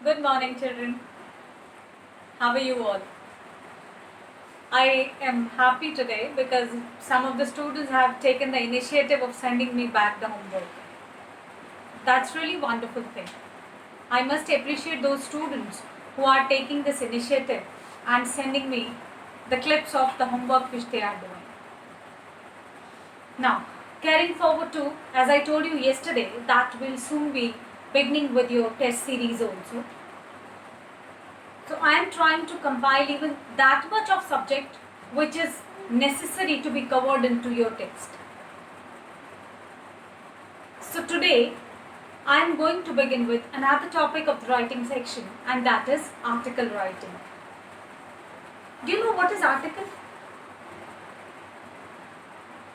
Good morning, children. How are you all? I am happy today because some of the students have taken the initiative of sending me back the homework. That's really wonderful thing. I must appreciate those students who are taking this initiative and sending me the clips of the homework which they are doing. Now, carrying forward to, as I told you yesterday, that will soon be beginning with your test series also. So I am trying to compile even that much of subject which is necessary to be covered into your text. So today I am going to begin with another topic of the writing section, and that is article writing. Do you know what is article?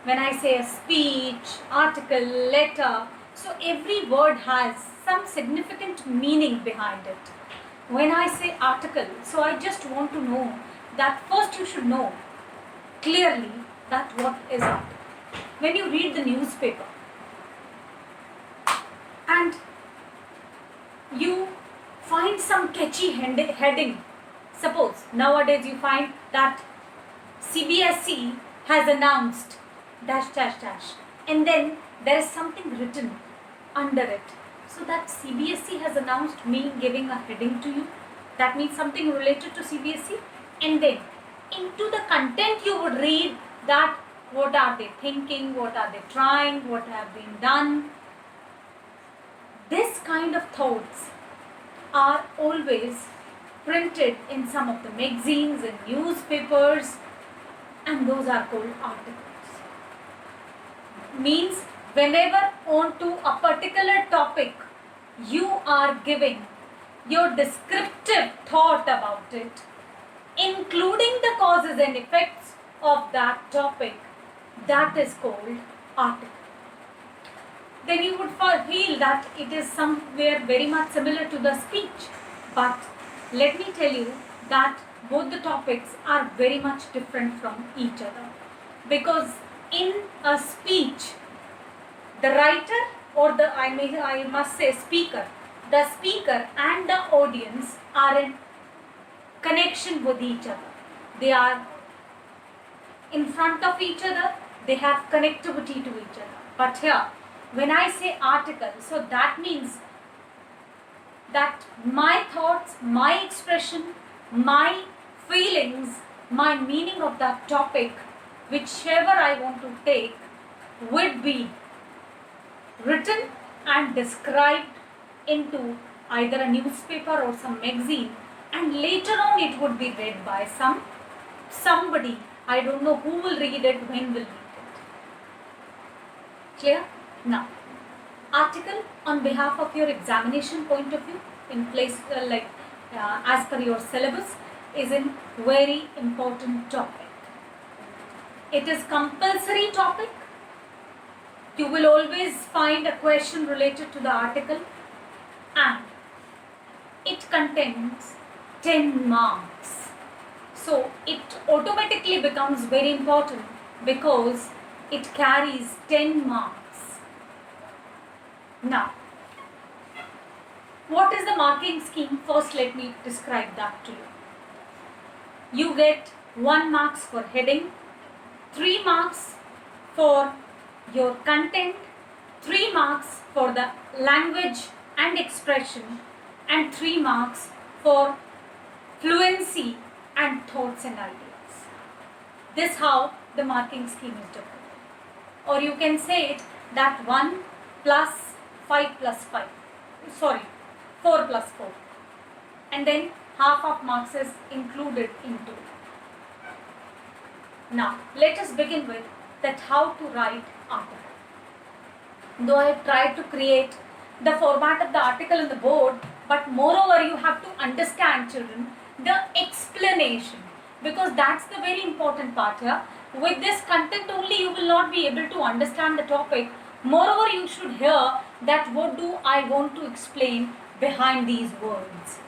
When I say a speech, article, letter, so every word has some significant meaning behind it. When I say article, so I just want to know that first you should know clearly that what is article. When you read the newspaper and you find some catchy heading, suppose nowadays you find that CBSE has announced dash dash dash, and then there is something written under it. So that CBSE has announced me giving a heading to you. That means something related to CBSE. And then into the content you would read that what are they thinking, what are they trying, what have been done. This kind of thoughts are always printed in some of the magazines and newspapers, and those are called articles. Means whenever onto a particular topic you are giving your descriptive thought about it, including the causes and effects of that topic, that is called article. Then you would feel that it is somewhere very much similar to the speech. But let me tell you that both the topics are very much different from each other. Because in a speech, the writer or I must say speaker, the speaker and the audience are in connection with each other. They are in front of each other, they have connectivity to each other. But here, when I say article, so that means that my thoughts, my expression, my feelings, my meaning of that topic, whichever I want to take, would be written and described into either a newspaper or some magazine, and later on it would be read by somebody. I don't know who will read it, when will read it. Clear? Now, article on behalf of your examination point of view, in place as per your syllabus, is a very important topic. It is compulsory topic. You will always find a question related to the article, and it contains 10 marks. So it automatically becomes very important because it carries 10 marks. Now, what is the marking scheme? First, let me describe that to you. You get 1 marks for heading, 3 marks for your content, 3 marks for the language and expression, and 3 marks for fluency and thoughts and ideas. This is how the marking scheme is different. Or you can say it that 1 plus 5 plus 5. Sorry, 4 plus 4. And then half of marks is included into it. Now, let us begin with that how to write article. Though I have tried to create the format of the article on the board, but moreover you have to understand, children, the explanation, because that's the very important part here. With this content only you will not be able to understand the topic. Moreover, you should hear that what do I want to explain behind these words.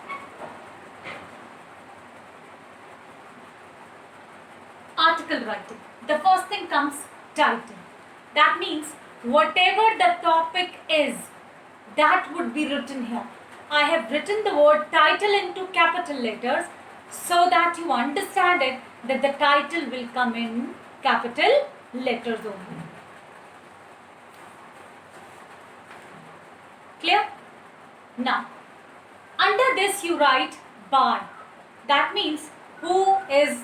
Article writing. The first thing comes title. That means whatever the topic is, that would be written here. I have written the word title into capital letters so that you understand it, that the title will come in capital letters only. Clear? Now, under this you write by. That means who is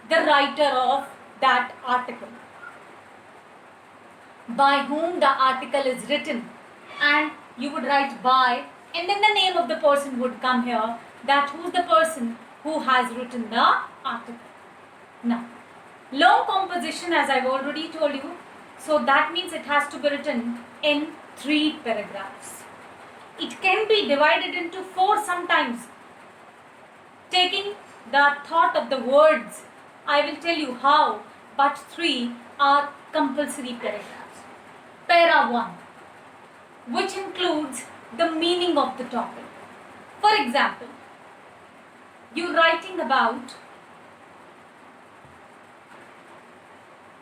the writer of that article, by whom the article is written, and you would write by, and then the name of the person would come here, that who's the person who has written the article. Now, long composition, as I've already told you, so that means it has to be written in 3 paragraphs. It can be divided into 4 sometimes, taking the thought of the words. I will tell you how, but 3 are compulsory paragraphs. Para 1, which includes the meaning of the topic. For example, you're writing about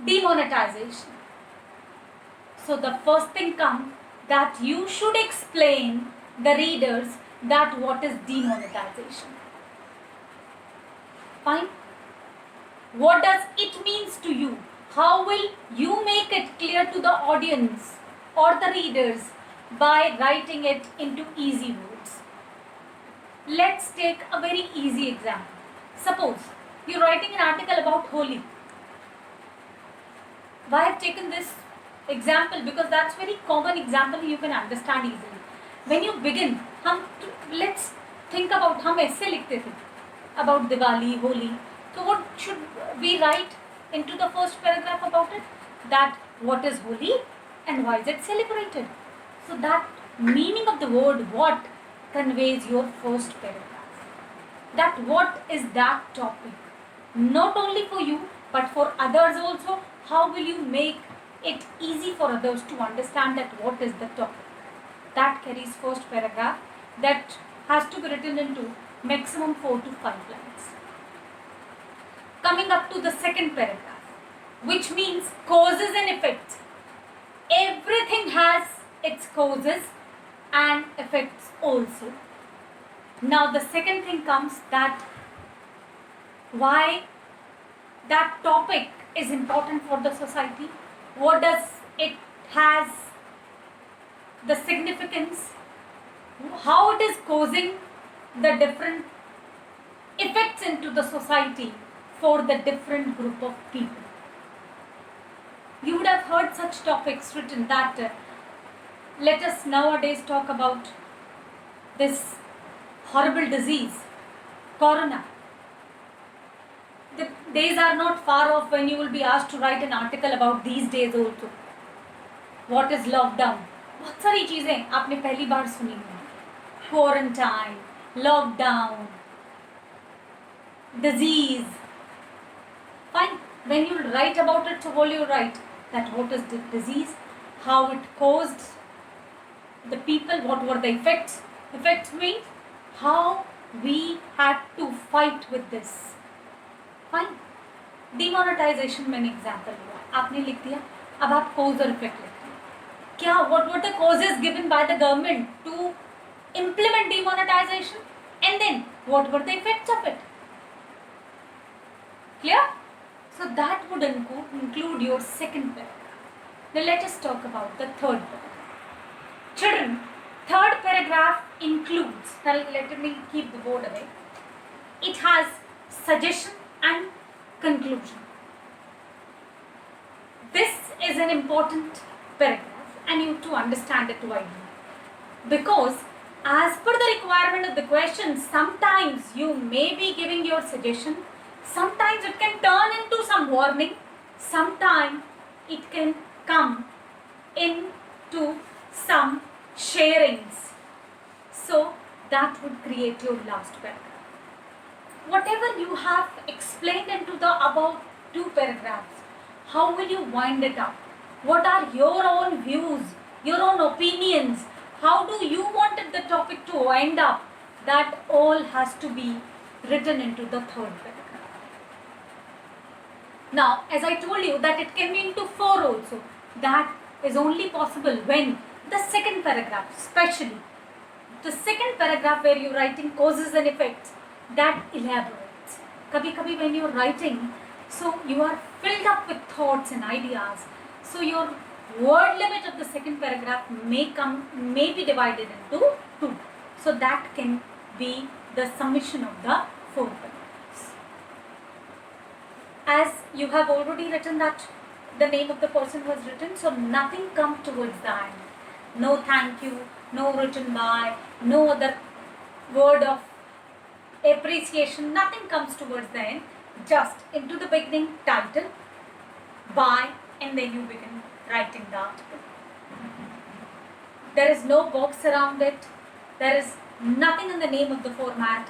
demonetization. So the first thing comes that you should explain the readers that what is demonetization. Fine. What does it means to you? How will you make it clear to the audience or the readers by writing it into easy words? Let's take a very easy example. Suppose you're writing an article about Holi. Why I've taken this example? Because that's very common example, you can understand easily. When you begin, let's think about हम ऐसे लिखते थे about Diwali, Holi. So what should we write into the first paragraph about it? That what is Holi and why is it celebrated? So that meaning of the word what conveys your first paragraph. That what is that topic? Not only for you but for others also. How will you make it easy for others to understand that what is the topic? That carries first paragraph, that has to be written into maximum 4 to 5 lines. Coming up to the second paragraph, which means causes and effects. Everything has its causes and effects also. Now the second thing comes that why that topic is important for the society. What does it has the significance? How it is causing the different effects into the society for the different group of people. You would have heard such topics written that let us nowadays talk about this horrible disease, corona. The days are not far off when you will be asked to write an article about these days also. What is lockdown? बहुत सारी चीजें आपने पहली बार सुनी होंगी. Quarantine, lockdown, disease. Fine. When you write about it, so what you write? That what is the disease, how it caused the people, what were the effects. Effects means how we had to fight with this. Fine. Demonetization में example हुआ, आपने लिख दिया. अब आप cause और effect लिखते हैं. क्या what were the causes given by the government to implement demonetization, and then what were the effects of it? Clear? So that would include your second paragraph. Now let us talk about the third paragraph. Children, third paragraph includes, now let me keep the board away. It has suggestion and conclusion. This is an important paragraph and you have to understand it widely. Because as per the requirement of the question, sometimes you may be giving your suggestion, sometimes it can turn into some warning, sometimes it can come into some sharings. So that would create your last paragraph. Whatever you have explained into the above 2 paragraphs, how will you wind it up? What are your own views, your own opinions? How do you want the topic to wind up? That all has to be written into the third paragraph. Now, as I told you that it can be into 4 also. That is only possible when the second paragraph, especially The second paragraph where you're writing causes and effects, that elaborates. Kabhi when you're writing, so you are filled up with thoughts and ideas. So your word limit of the second paragraph may be divided into two. So that can be the summation of the four paragraphs. As you have already written that the name of the person who has written, so nothing comes towards the end. No thank you, no written by, no other word of appreciation, nothing comes towards the end. Just into the beginning, title, by, and then you begin writing the article. There is no box around it. There is nothing in the name of the format.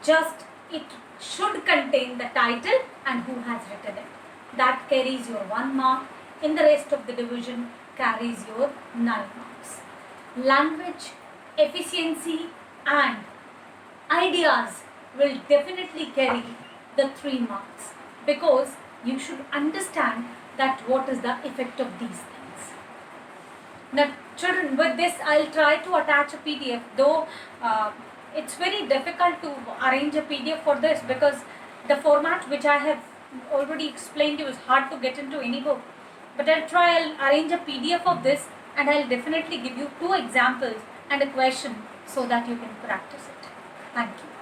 Just it should contain the title and who has written it. That carries your 1 mark. In the rest of the division carries your 9 marks. Language, efficiency and ideas will definitely carry the 3 marks, because you should understand that what is the effect of these things. Now children, with this I'll try to attach a PDF, though it's very difficult to arrange a PDF for this, because the format which I have already explained to you is hard to get into any book. But I'll arrange a PDF of this, and I'll definitely give you 2 examples and a question so that you can practice it. Thank you.